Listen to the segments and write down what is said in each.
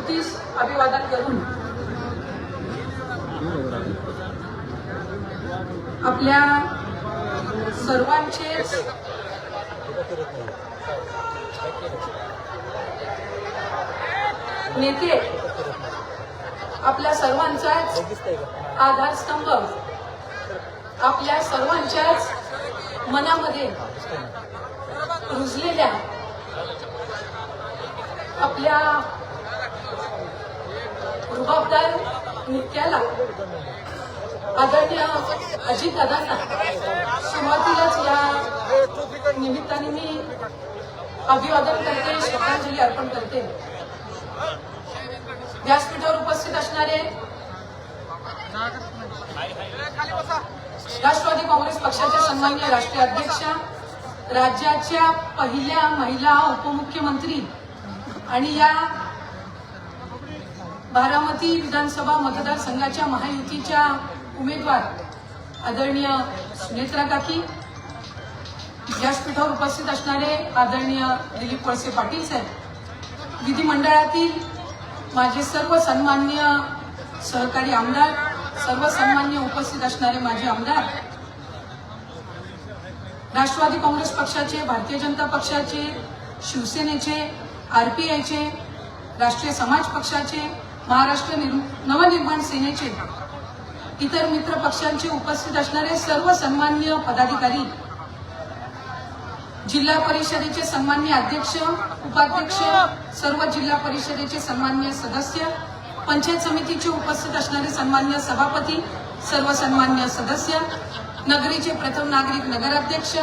मूर्तीस अभिवादन करून आपल्या सर्वांचे नेते, आपल्या सर्वांचाच आधारस्तंभ, आपल्या सर्वांच्याच मनामध्ये रुजलेल्या आपल्या रुबाबदार नृत्याला आदरणीय अजितदादांना सुरुवातीलाच या निमित्ताने मी अभिवादन करते, श्रद्धांजली अर्पण करते. व्यासपीठावर उपस्थित असणारे राष्ट्रवादी काँग्रेस पक्षाचे सन्माननीय राष्ट्रीय अध्यक्ष, राज्याच्या पहिल्या महिला उपमुख्यमंत्री आणि या बारामती विधानसभा मतदारसंघाच्या महायुतीच्या उमेदवार आदरणीय सुनेत्रा काकी, व्यासपीठावर उपस्थित असणारे आदरणीय दिलीप वळसे पाटील साहेब, विधिमंडळातील माझे सर्व सन्माननीय सहकारी आमदार, सर्व सन्माननीय उपस्थित असणारे माजी आमदार, राष्ट्रवादी काँग्रेस पक्षाचे, भारतीय जनता पक्षाचे, शिवसेनेचे, आरपीआयचे, राष्ट्रीय समाज पक्षाचे, महाराष्ट्र नवनिर्माण सेनेचे, इतर मित्र पक्षांचे उपस्थित असणारे सर्व सन्माननीय पदाधिकारी, जिल्हा परिषदेचे सन्माननीय अध्यक्ष, उपाध्यक्ष, सर्व जिल्हा परिषदेचे सन्माननीय सदस्य, पंचायत समितीचे उपस्थित असणारे सन्माननीय सभापती, सर्व सन्माननीय सदस्य, नगरीचे प्रथम नागरिक नगराध्यक्ष,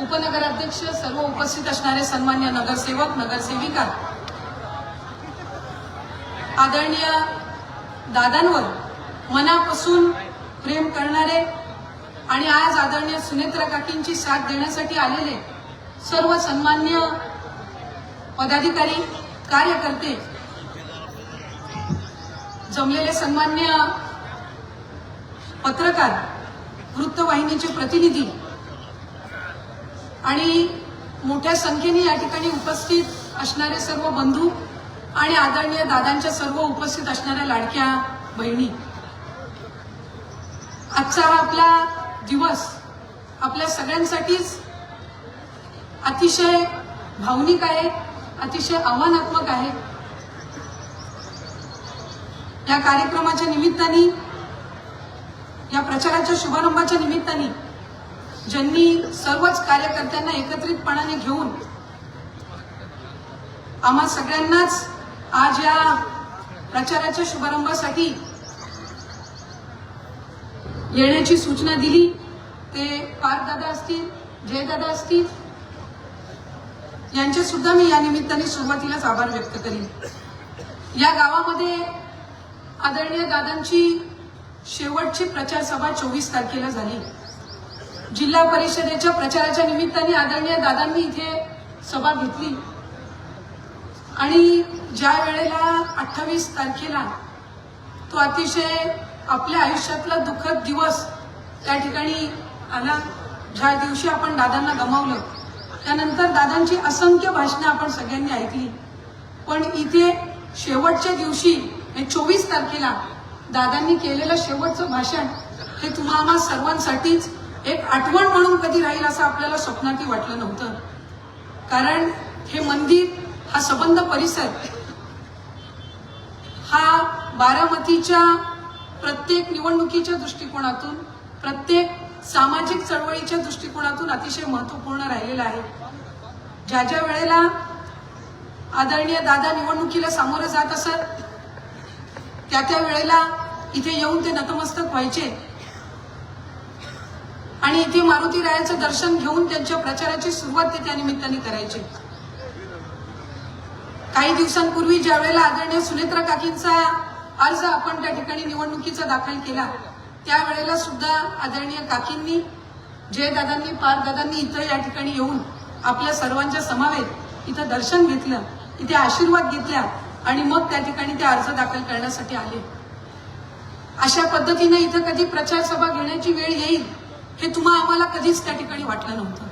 उपनगराध्यक्ष, सर्व उपस्थित असणारे सन्माननीय नगरसेवक, नगरसेविका, आदरणीय दादांवर मनापासून प्रेम करणारे आणि आज आदरणीय सुनेत्रा काकींची साथ देण्यासाठी आलेले सर्व सन्माननीय पदाधिकारी, कार्यकर्ते, जमलेले सन्माननीय पत्रकार, वृत्तवाहिनीचे प्रतिनिधी आणि मोठ्या संख्येने या ठिकाणी उपस्थित असणारे सर्व बंधू आणि आदरणीय दादांच्या सर्व उपस्थित असणाऱ्या लाडक्या बहिणी, आजचा हा आपला दिवस आपल्या सगळ्यांसाठीच अतिशय भावनिक आहे, अतिशय आव्हानात्मक आहे. या कार्यक्रमाच्या निमित्ताने, या प्रचाराच्या शुभारंभाच्या निमित्ताने ज्यांनी सर्वच कार्यकर्त्यांना एकत्रितपणाने घेऊन आम्हा सगळ्यांनाच आज या प्रचाराच्या शुभारंभासाठी येण्याची सूचना दिली, ते पार्थदादा असतील, जयदादा असतील, यांचे सुद्धा मी या निमित्ताने सुरुवातीलाच आभार व्यक्त करेन. या गावामध्ये आदरणीय दादांची शेवटची प्रचार सभा 24 तारखेला झाली. जिल्हा परिषदेच्या प्रचाराच्या निमित्ताने आदरणीय दादांनी इथे सभा घेतली आणि ज्या वेळेला 28 तारखेला तो अतिशय आपल्या आयुष्यातला दुःखद दिवस त्या ठिकाणी आला, ज्या दिवशी आपण दादांना गमावलं, त्यानंतर दादांची असंख्य भाषणं आपण सगळ्यांनी ऐकली, पण इथे शेवटच्या दिवशी 24 तारखेला दादांनी केलेलं शेवटचं भाषण हे तुम्हा सर्वांसाठीच एक आठवण म्हणून कधी राहील असं आपल्याला स्वप्नातही वाटलं नव्हतं. कारण हे मंदिर, हा संबंध परिसर, हा बारामतीच्या प्रत्येक निवडणुकीच्या दृष्टिकोनातून, प्रत्येक सामाजिक चळवळीच्या दृष्टिकोनातून अतिशय महत्त्वपूर्ण राहिलेला आहे. ज्या ज्या वेळेला आदरणीय दादा निवडणुकीला सामोरं जात असत, त्या त्या वेळेला इथे येऊन ते नतमस्तक व्हायचे आणि इथे मारुती रायाचं दर्शन घेऊन त्यांच्या प्रचाराची सुरुवात ते त्या निमित्ताने करायचे. काही दिवसांपूर्वी ज्या वेळेला आदरणीय सुनेत्रा काकींचा अर्ज आपण त्या ठिकाणी निवडणुकीचा दाखल केला, त्यावेळेला सुद्धा आदरणीय काकींनी, जयदादांनी, पार्थदादांनी इथं या ठिकाणी येऊन आपल्या सर्वांच्या समवेत इथं दर्शन घेतलं, इथे आशीर्वाद घेतला आणि मग त्या ठिकाणी ते अर्ज दाखल करण्यासाठी आले. अशा पद्धतीने इथं कधी प्रचार सभा घेण्याची वेळ येईल हे आम्हाला कधीच त्या ठिकाणी वाटलं नव्हतं.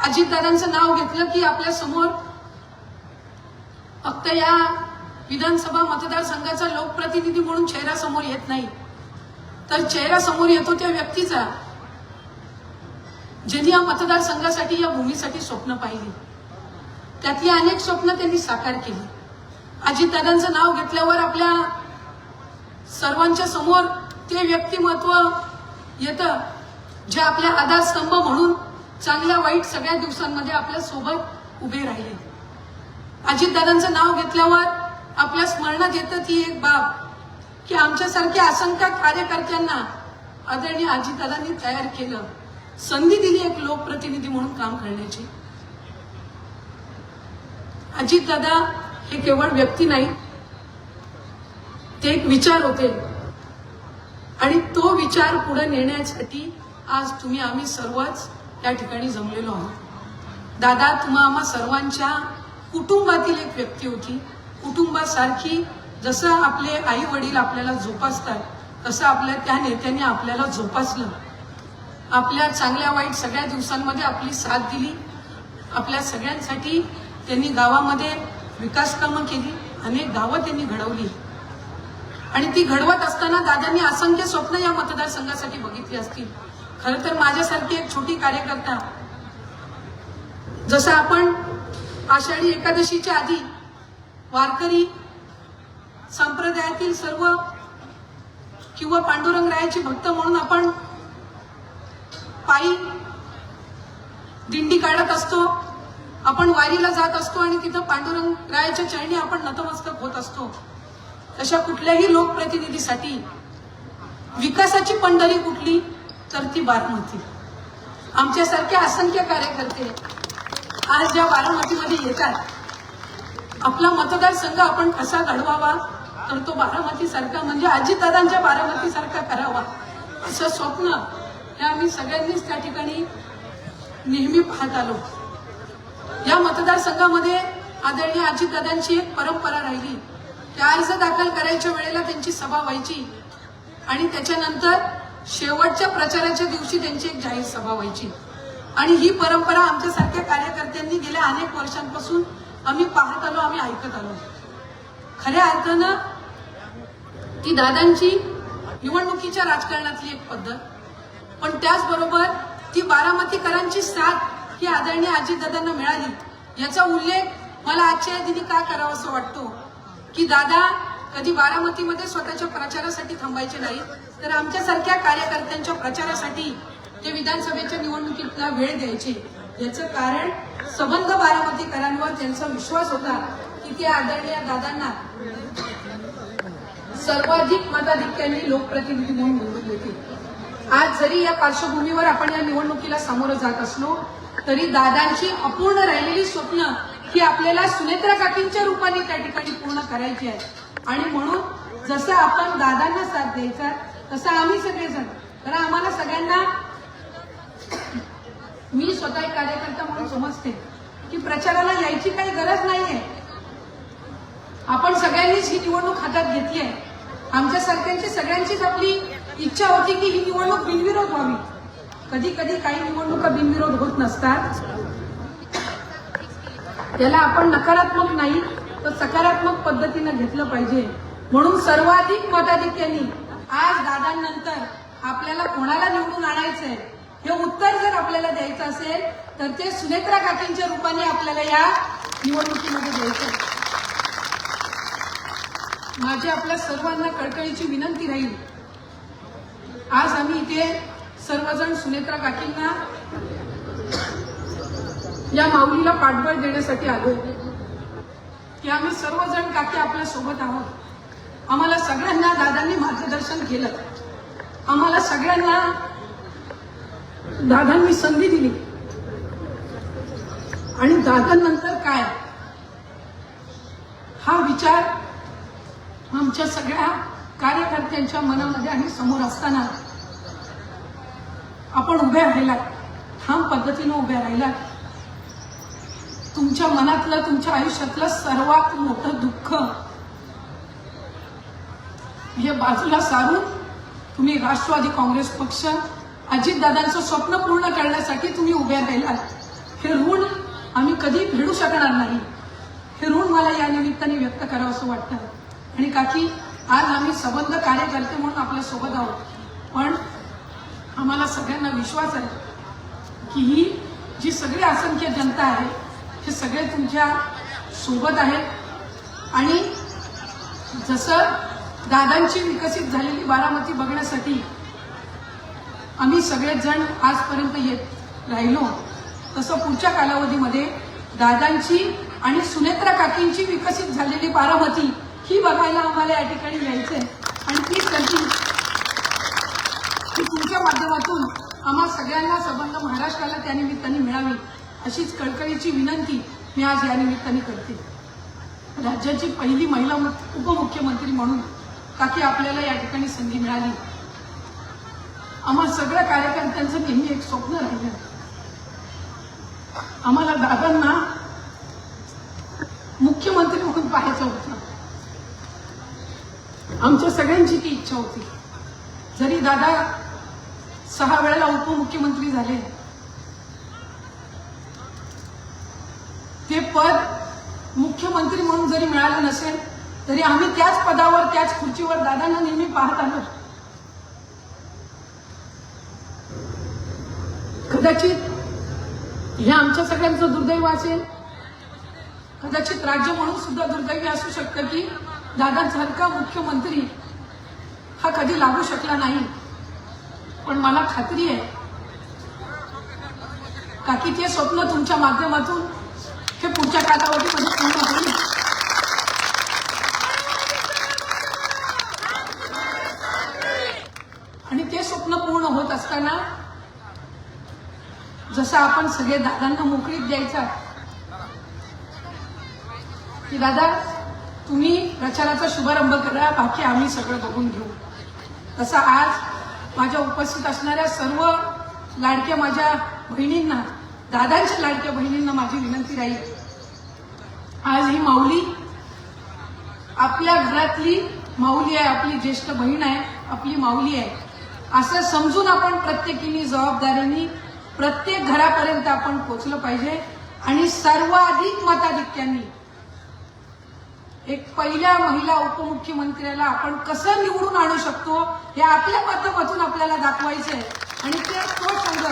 अजितदादांचं नाव घेतलं की आपल्या समोर फक्त या विधानसभा मतदारसंघाचा लोकप्रतिनिधी म्हणून चेहरा समोर येत नाही, तर चेहरा समोर येतो त्या व्यक्तीचा ज्यांनी या मतदारसंघासाठी, या भूमीसाठी स्वप्न पाहिली. त्यातली अनेक स्वप्न त्यांनी साकार केली. अजितदादांचं नाव घेतल्यावर आपल्या सर्वांच्या समोर ते व्यक्तिमत्व येतं जे आपल्या आधारस्तंभ म्हणून चांगल्या वाईट सगळ्या दिवसांमध्ये आपल्या सोबत उभे राहिले. अजितदादांचं नाव घेतल्यावर आपल्या स्मरणात येतं ती एक बाब की आमच्यासारख्या असंख्य कार्यकर्त्यांना आदरणीय अजितदादांनी तयार केलं, संधी दिली एक लोकप्रतिनिधी म्हणून काम करण्याची. अजितदादा हे केवळ व्यक्ती नाही, ते एक विचार होते आणि तो विचार पुढे नेण्यासाठी आज तुम्ही आम्ही सर्वच या ठिकाणी जमलेलो आहोत. दादा तुम्हा आम्हा सर्वांच्या कुटुंबातील एक व्यक्ती होती. कुटुंबासारखी जसं आपले आई वडील आपल्याला जोपासतात तसं आपल्या त्या नेत्यांनी आपल्याला जोपासलं. आपल्या चांगल्या वाईट सगळ्या दिवसांमध्ये आपली साथ दिली. आपल्या सगळ्यांसाठी त्यांनी गावामध्ये विकास कामं केली, अनेक गावं त्यांनी घडवली आणि ती घडवत असताना दादांनी असंख्य स्वप्न या मतदारसंघासाठी बघितली असतील. खरं तर माझ्यासारखी एक छोटी कार्यकर्ता, जसं आपण आषाढी एकादशीच्या आधी वारकरी संप्रदायातील सर्व किंवा पांडुरंगरायाची भक्त म्हणून आपण पायी दिंडी काढत असतो, आपण वारीला जात असतो आणि तिथं पांडुरंगरायाच्या चरणी आपण नतमस्तक होत असतो. तशा कुठल्याही लोकप्रतिनिधीसाठी विकासाची पंढरी कुठली तर ती बारामती. आमच्यासारखे असंख्य कार्यकर्ते आज ज्या बारामतीमध्ये येतात, आपला मतदारसंघ आपण कसा घडवावा तर तो बारामतीसारखा म्हणजे अजितदादांच्या बारामतीसारखा करावा असं स्वप्न हे आम्ही सगळ्यांनीच त्या ठिकाणी नेहमी पाहत आलो. या मतदारसंघामध्ये आदरणीय अजितदादांची एक परंपरा राहिली की अर्ज दाखल करायच्या वेळेला त्यांची सभा व्हायची आणि त्याच्यानंतर शेवटच्या प्रचाराच्या दिवशी त्यांची एक जाहीर सभा व्हायची. आणि ही परंपरा आमच्यासारख्या कार्यकर्त्यांनी गेल्या अनेक वर्षांपासून आम्ही पाहत आलो, आम्ही ऐकत आलो. खऱ्या अर्थानं ती दादांची निवडणुकीच्या राजकारणातली एक पद्धत, पण त्याचबरोबर ती बारामतीकरांची साथ ही आदरणीय अजितदादांना मिळाली याचा उल्लेख मला आजच्या या दिनी का करावा असं वाटतो की दादा कधी बारामतीमध्ये स्वतःच्या प्रचारासाठी थांबायचे नाही, तर आमच्यासारख्या कार्यकर्त्यांच्या प्रचारासाठी ते विधानसभेच्या निवडणुकीतला वेळ द्यायचे. याचं कारण संबंध बारामतीकरांवर त्यांचा विश्वास होता की ते आदरणीय दादांना सर्वाधिक मताधिक्यांनी लोकप्रतिनिधी म्हणून निवडून येतील. आज जरी या पार्श्वभूमीवर आपण या निवडणुकीला सामोरं जात असलो तरी दादांची अपूर्ण राहिलेली स्वप्न ही आपल्याला सुनेत्रा काकींच्या रूपाने त्या ठिकाणी पूर्ण करायची आहे. आणि म्हणून जसं आपण दादांना साथ द्यायचा तसं आम्ही सगळेजण, कारण आम्हाला सगळ्यांना, मी स्वतः एक कार्यकर्ता म्हणून समजते की प्रचाराला यायची काही गरज नाहीये. आपण सगळ्यांनीच ही निवडणूक हातात घेतली आहे. आमच्यासारख्यांची सगळ्यांचीच आपली इच्छा होती की ही निवडणूक बिनविरोध व्हावी. कधी कधी काही निवडणुका बिनविरोध होत नसतात, त्याला आपण नकारात्मक नाही तर सकारात्मक पद्धतीने घेतलं पाहिजे. म्हणून सर्वाधिक मताधिक्यांनी आज दादांनंतर आपल्याला कोणाला निवडून आणायचंय हे उत्तर जर आपल्याला द्यायचं असेल तर ते सुनेत्रा काकींच्या रूपाने आपल्याला या निवडणुकीमध्ये द्यायचं. माझी आपल्या सर्वांना कळकळीची विनंती राहील, आज आम्ही इथे सर्वजण सुनेत्रा काकींना या माऊलीला पाठबळ देण्यासाठी आलो की आम्ही सर्वजण काकी आपल्या सोबत आहोत. आम्हाला सगळ्यांना दादांनी मार्गदर्शन केलं, आम्हाला सगळ्यांना दादांनी संधी दिली आणि दादांनंतर काय हा विचार आमच्या सगळ्या कार्यकर्त्यांच्या मनामध्ये आणि समोर असताना आपण उभ्या राहिलात, ठाम पद्धतीने उभ्या राहिलात. तुमच्या मनातलं, तुमच्या आयुष्यातलं सर्वात मोठं दुःख हे बाजूला सारून तुम्ही राष्ट्रवादी काँग्रेस पक्ष, अजितदादांचं स्वप्न पूर्ण करण्यासाठी तुम्ही उभ्या राहिलात. हे ऋण आम्ही कधी फेडू शकणार नाही. हे ऋण मला या निमित्ताने व्यक्त करावं असं वाटतं. आणि काकी आज आम्ही सबंध कार्यकर्ते म्हणून आपल्या सोबत आहोत, पण आम्हाला सगळ्यांना विश्वास आहे की ही जी सगळी असंख्य जनता आहे हे सगळे तुमच्या सोबत आहेत. आणि जसं दादांची विकसित झालेली बारामती बघण्यासाठी आम्ही सगळेच जण आजपर्यंत येत राहिलो, तसं पुढच्या कालावधीमध्ये दादांची आणि सुनेत्रा काकींची विकसित झालेली बारामती ही बघायला आम्हाला या ठिकाणी यायचंय. आणि ती संधी तुमच्या माध्यमातून आम्हा सगळ्यांना संबंध महाराष्ट्राला त्या निमित्ताने मिळावी अशीच कळकळीची विनंती मी आज या निमित्ताने करते. राज्याची पहिली महिला उपमुख्यमंत्री म्हणून काकी आपल्याला या ठिकाणी संधी मिळाली. आम्हा सगळ्या कार्यकर्त्यांचं नेहमी एक स्वप्न राहिलं, आम्हाला दादांना मुख्यमंत्री म्हणून पाहायचं होतं. आमच्या सगळ्यांची ती इच्छा होती. जरी दादा 6 वेळेला उपमुख्यमंत्री झाले, ते पद मुख्यमंत्री म्हणून जरी मिळालं नसेल तरी आम्ही त्याच पदावर त्याच खुर्चीवर दादांना नेहमी पाहत आलो. कदाचित हे आमच्या सगळ्यांचं दुर्दैव असेल, कदाचित राज्य म्हणून सुद्धा दुर्दैवी असू शकतं की दादांसारखा मुख्यमंत्री हा कधी लागू शकला नाही. पण मला खात्री आहे काकी ते स्वप्न तुमच्या माध्यमातून हे पुढच्या कालावधीमध्ये पूर्ण होईल. आणि ते स्वप्न पूर्ण होत असताना जसं आपण सगळे दादांना मोकळीक द्यायचा की दादा तुम्ही प्रचाराचा शुभारंभ करा, बाकी आम्ही सगळं बघून घेऊ, तसं आज माझ्या उपस्थित असणाऱ्या सर्व लाडक्या माझ्या बहिणींना, दादांच्या लाडक्या बहिणींना माझी विनंती राहील. आज ही माऊली आपल्या घरातली माऊली आहे, आपली ज्येष्ठ बहीण आहे, आपली माऊली आहे असं समजून आपण प्रत्येकीने जबाबदारीने प्रत्येक घरापर्यंत आपण पोहोचलं पाहिजे. आणि सर्वाधिक मताधिक्यांनी एक पहिल्या महिला उपमुख्यमंत्र्याला आपण कसं निवडून आणू शकतो हे आपल्या माध्यमातून आपल्याला दाखवायचं आहे. आणि तो संघ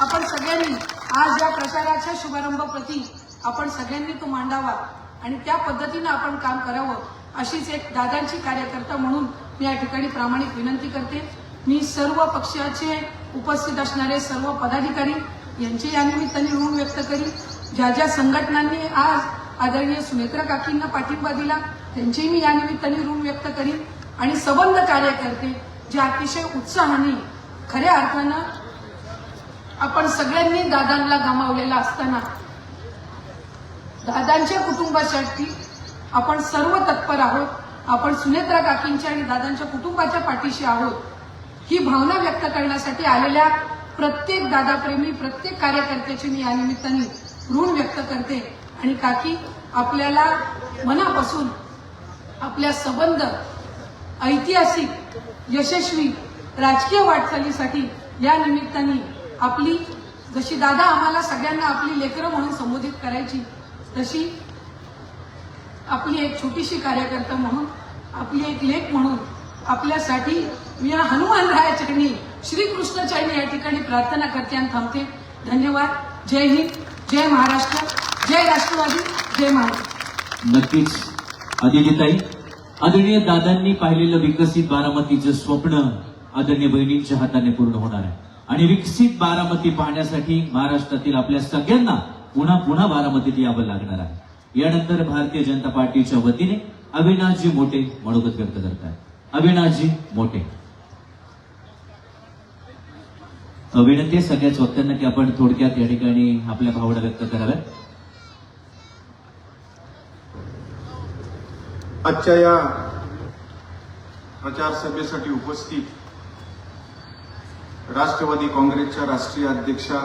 आपण सगळ्यांनी आज या प्रचाराच्या शुभारंभाप्रती आपण सगळ्यांनी तो मांडावा आणि त्या पद्धतीनं आपण काम करावं अशीच एक दादांची कार्यकर्ता म्हणून मी या ठिकाणी प्रामाणिक विनंती करते. मी सर्व पक्षाचे उपस्थित असणारे सर्व पदाधिकारी यांचे या निमित्ताने ऋण व्यक्त करीन. ज्या ज्या संघटनांनी आज आदरणीय सुनेत्रा काकींना पाठिंबा दिला त्यांचेही मी या निमित्ताने ऋण व्यक्त करीन. आणि सबंध कार्यकर्ते जे अतिशय उत्साहाने खऱ्या अर्थानं आपण सगळ्यांनी दादांना गमावलेला असताना दादांच्या कुटुंबासाठी आपण सर्व तत्पर आहोत. आपण सुनेत्रा काकींच्या आणि दादांच्या कुटुंबाच्या पाठीशी आहोत ही भावना व्यक्त करण्यासाठी आलेल्या प्रत्येक दादाप्रेमी प्रत्येक कार्यकर्त्याची मी या निमित्ताने ऋण व्यक्त करते. आणि काकी आपल्याला मनापासून आपल्या सबंध ऐतिहासिक यशस्वी राजकीय वाटचालीसाठी या निमित्ताने आपली जशी दादा आम्हाला सगळ्यांना आपली लेकरं म्हणून संबोधित करायची तशी आपली एक छोटीशी कार्यकर्ता म्हणून आपली एक लेक म्हणून आपल्यासाठी मी या हनुमानराया चरणी श्रीकृष्ण चरणी या ठिकाणी प्रार्थना करते आणि थांबते. धन्यवाद. जय हिंद, जय महाराष्ट्र, जय राष्ट्रवादी, जय महाराष्ट्र. नक्कीच आदितीताई, आदरणीय दादांनी पाहिलेलं विकसित बारामतीचं स्वप्न आदरणीय बहिणींच्या हाताने पूर्ण होणार आहे. आणि विकसित बारामती पाहण्यासाठी महाराष्ट्रातील आपल्या सगळ्यांना पुन्हा पुन्हा बारामतीत यावं लागणार आहे. यानंतर भारतीय जनता पार्टीच्या वतीने अविनाशजी मोटे मनोगत व्यक्त करतात. अविनाशजी मोटे. विनंती आहे सगळ्याच वक्त्यांना की आपण थोडक्यात या ठिकाणी आपल्या भावना व्यक्त कराव्यात. आजच्या या प्रचार सभेसाठी उपस्थित राष्ट्रवादी काँग्रेसच्या राष्ट्रीय अध्यक्षा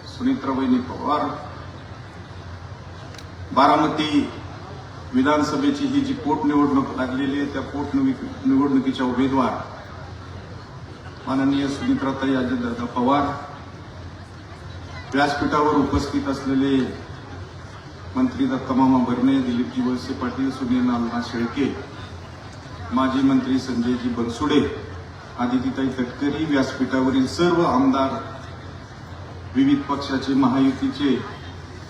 सुनेत्राबाई पवार, बारामती विधानसभेची ही जी पोटनिवडणूक लागलेली आहे त्या पोटनिवडणुकीच्या उमेदवार माननीय सुनेत्राताई अजितदादा पवार, व्यासपीठावर उपस्थित असलेले मंत्री दत्तमामा भरणे, दिलीपजी वळसे पाटील, सुनील नाना शेळके, माजी मंत्री संजयजी बनसुडे, आदितीताई तटकरी, व्यासपीठावरील सर्व आमदार, विविध पक्षाचे महायुतीचे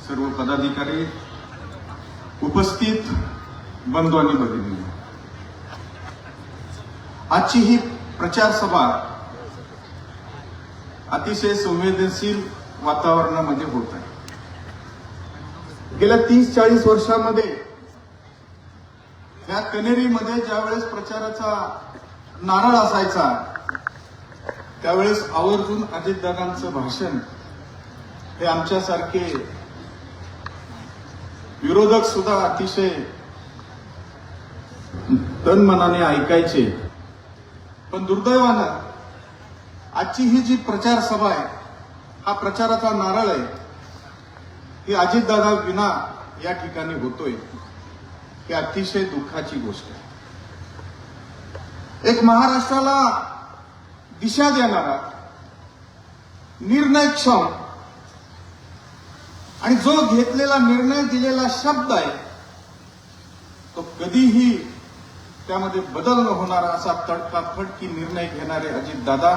सर्व पदाधिकारी, उपस्थित बंधू आणि भगिनी, आजची ही प्रचार सभा अतिशय संवेदनशील वातावरणामध्ये होत आहे. गेल्या 30-40 वर्षांमध्ये या कनेरीमध्ये ज्यावेळेस प्रचाराचा नारळ असायचा त्यावेळेस आवर्जून अजितदादांचं भाषण हे आमच्यासारखे विरोधक सुद्धा अतिशय तनमनाने ऐकायचे. पण दुर्दैवानं आजची ही जी प्रचार सभा आहे, हा प्रचाराचा नारळ आहे, ही अजितदादा विना या ठिकाणी होतोय, ही अतिशय दुःखाची गोष्ट आहे. एक महाराष्ट्राला दिशा देणारा, निर्णयक्षम आणि जो घेतलेला निर्णय, दिलेला शब्द आहे, तो कधीही त्यामध्ये बदल न होणारा असा तडकाफडकी निर्णय घेणारे अजितदादा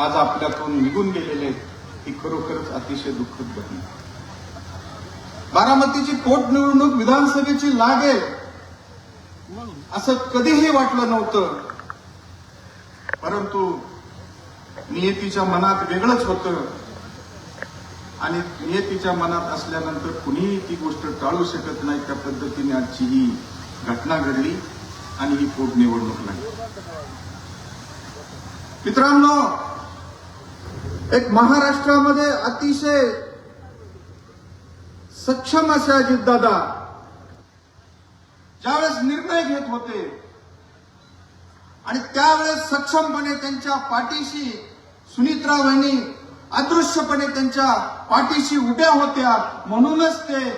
आज आपल्यातून निघून गेलेले, ही खरोखरच अतिशय दुःखद घटना. बारामतीची पोटनिवडणूक विधानसभेची लागेल असं कधीही वाटलं नव्हतं, परंतु नियतीच्या मनात वेगळंच होतं आणि नियतीच्या मनात असल्यानंतर कुणीही ती गोष्ट टाळू शकत नाही. त्या पद्धतीने आजची ही घटना घडली आणि ही पोटनिवडणूक लागली. मित्रांनो, एक महाराष्ट्रामध्ये अतिशय सक्षम असे अजितदादा ज्यावेळेस निर्णय घेत होते आणि त्यावेळेस सक्षमपणे त्यांच्या पाठीशी सुनीत्रा वहिनी अदृश्यपणे त्यांच्या पाठीशी उभ्या होत्या, म्हणूनच ते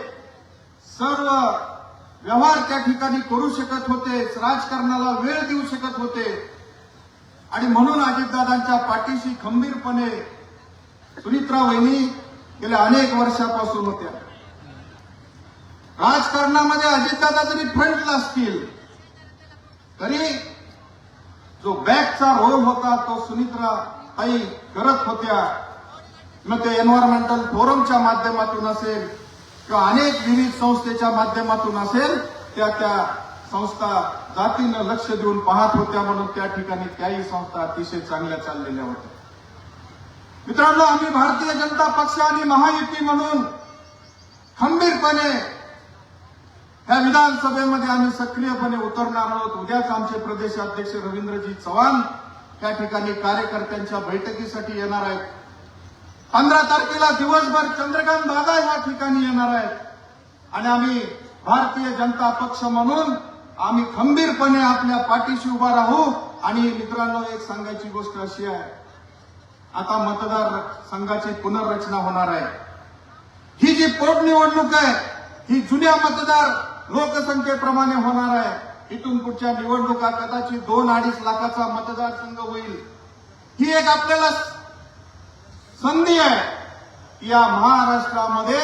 सर्व व्यवहार त्या ठिकाणी करू शकत होते, राजकारणाला वेळ देऊ शकत होते आणि म्हणून अजितदादांच्या पाठीशी खंबीरपणे सुनीत्रा वहिनी गेल्या अनेक वर्षापासून होत्या. राजकारणामध्ये अजितदादा जरी फ्रंटला असतील तरी जो बॅकचा रोल होता तो सुनीत्रा ताई करत होत्या. मग ते एन्व्हायरमेंटल फोरमच्या माध्यमातून असेल किंवा अनेक विविध संस्थेच्या माध्यमातून असेल, त्या संस्था जातीनं लक्ष देऊन पाहत होत्या, म्हणून त्या ठिकाणी त्याही संस्था अतिशय चांगल्या चाललेल्या होत्या. मित्रांनो, आम्ही भारतीय जनता पक्ष आणि महायुती म्हणून खंबीरपणे या विधानसभेमध्ये आम्ही सक्रियपणे उतरणार आहोत. उद्याच आमचे प्रदेशाध्यक्ष रवींद्रजी चव्हाण त्या ठिकाणी कार्यकर्त्यांच्या बैठकीसाठी येणार आहेत. 15 तारखेला दिवसभर चंद्रकांत दादा या ठिकाणी येणार आहेत आणि आम्ही भारतीय जनता पक्ष म्हणून आम्ही खंबीरपणे आपल्या पाठीशी उभा राहू. आणि मित्रांनो, एक सांगायची गोष्ट अशी आहे, आता मतदार संघाची पुनर्रचना होणार आहे. ही जी पोटनिवडणूक आहे ही जुन्या मतदार लोकसंख्येप्रमाणे होणार आहे. इथून पुढच्या निवडणुका कदाचित 2-2.5 लाखाचा मतदारसंघ होईल. ही एक आपल्याला संधी आहे. या महाराष्ट्रामध्ये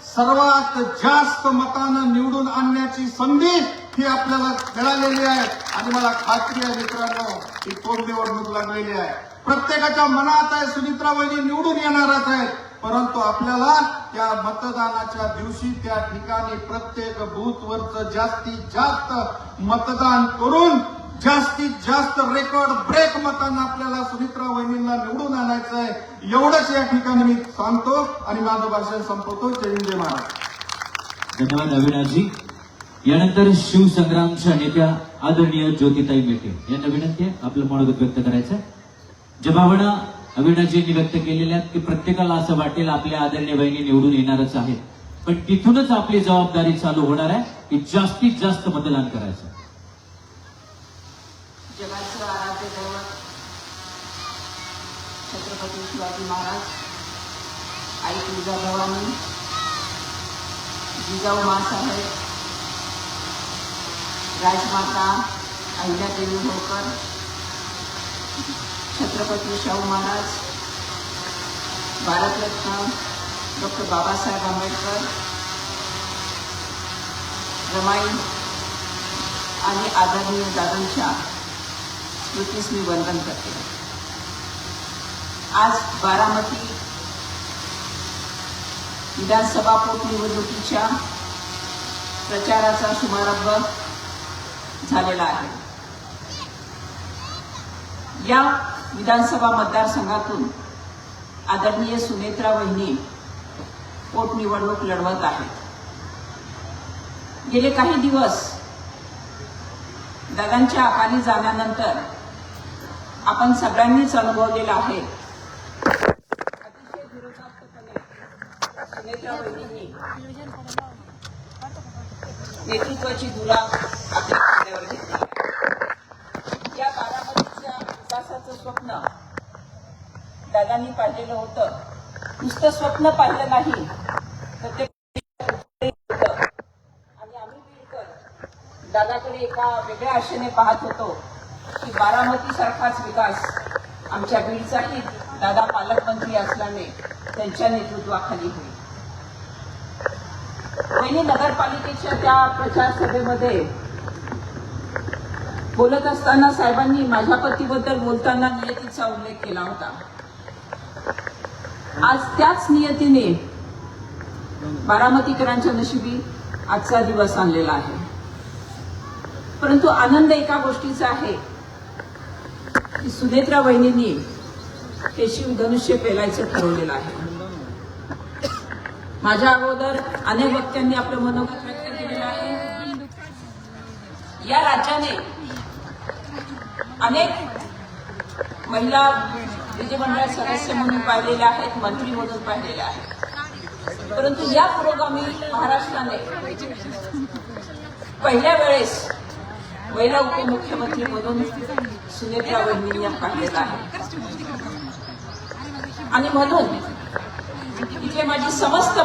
सर्वात जास्त मतानं निवडून आणण्याची संधी ही आपल्याला मिळालेली आहे आणि मला खात्री आहे मित्रांनो, ही पोटनिवडणूक लागलेली आहे. प्रत्येकाच्या मनात आहे सुनीत्रा वहिनी निवडून येणारच आहेत, परंतु आपल्याला त्या मतदानाच्या दिवशी त्या ठिकाणी प्रत्येक बूथवरचं जास्तीत जास्त मतदान करून जास्तीत जास्त रेकॉर्ड ब्रेक मतांना आपल्याला सुनीत्रा वहिनींना निवडून आणायचं आहे. एवढंच या ठिकाणी मी सांगतो आणि माझं भाषण संपवतो. जय हिंद, जय महाराष्ट्र. धन्यवाद अविनाशजी. यानंतर शिवसंग्रामच्या नेत्या आदरणीय ज्योतिताई मेटे यांना विनंती आहे आपलं मनोगत व्यक्त करायचं. ज्या भावना अविनाशजींनी व्यक्त केलेल्या आहेत की प्रत्येकाला असं वाटेल आपल्या आदरणीय बहिणी निवडून येणारच आहेत, पण तिथूनच आपली जबाबदारी चालू होणार आहे की जास्तीत जास्त मतदान करायचं. जगाचं आराध्य दैवत छत्रपती शिवाजी महाराज, आई तुळजाभवानी, जिजाऊ माँसाहेब, राजमाता अहिल्यादेवी होळकर, छत्रपती शाहू महाराज, भारतरत्न डॉक्टर बाबासाहेब आंबेडकर, रमाई आणि आदरणीय दादांच्या स्मृतीस मी वंदन करते. आज बारामती विधानसभा पोटनिवडणुकीच्या प्रचाराचा शुभारंभ झालेला आहे. या विधानसभा मतदारसंघातून आदरणीय सुनेत्रा वहिनी पोटनिवडणूक लढवत आहेत. गेले काही दिवस दादांच्या अकाली जाण्यानंतर आपण सगळ्यांनीच अनुभवलेला आहे. अतिशय धीरोदात्तपणे सुनेत्रा वहिनींनी नेतृत्वाची धुरा आपल्या खांद्यावर घेतली. या बारामतीच्या विकासाचं स्वप्न दादांनी पाहिलेलं होतं. नुसतं स्वप्न पाहिलं नाही तर ते होतं. आणि आम्ही बीडकर दादाकडे एका वेगळ्या आशेने पाहत होतो की बारामती सारखाच विकास आमच्या बीडचाही दादा पालकमंत्री असल्याने त्यांच्या नेतृत्वाखाली होईल. वहिनी नगरपालिकेच्या त्या प्रचार सभेमध्ये बोलत असताना साहेबांनी माझ्या पतीबद्दल बोलताना नियतीचा उल्लेख केला होता. आज त्याच नियतीने बारामतीकरांच्या नशिबी आजचा दिवस आणलेला आहे. परंतु आनंद एका गोष्टीचा आहे की सुनेत्रा वहिनींनी हे शिवधनुष्य पेलायचं ठरवलेलं आहे. माझ्या अगोदर अनेक वक्त्यांनी आपलं मनोगत व्यक्त केलेलं आहे. या राज्याने अनेक महिला विधिमंडळ सदस्य म्हणून पाहिलेल्या आहेत, मंत्री म्हणून पाहिलेल्या आहेत. परंतु या पुरोगामी महाराष्ट्राने पहिल्या वेळेस महिला उपमुख्यमंत्री म्हणून सुनेत्रा वहिनींना पाहिलेलं आहे. आणि म्हणून इथे माझी समस्त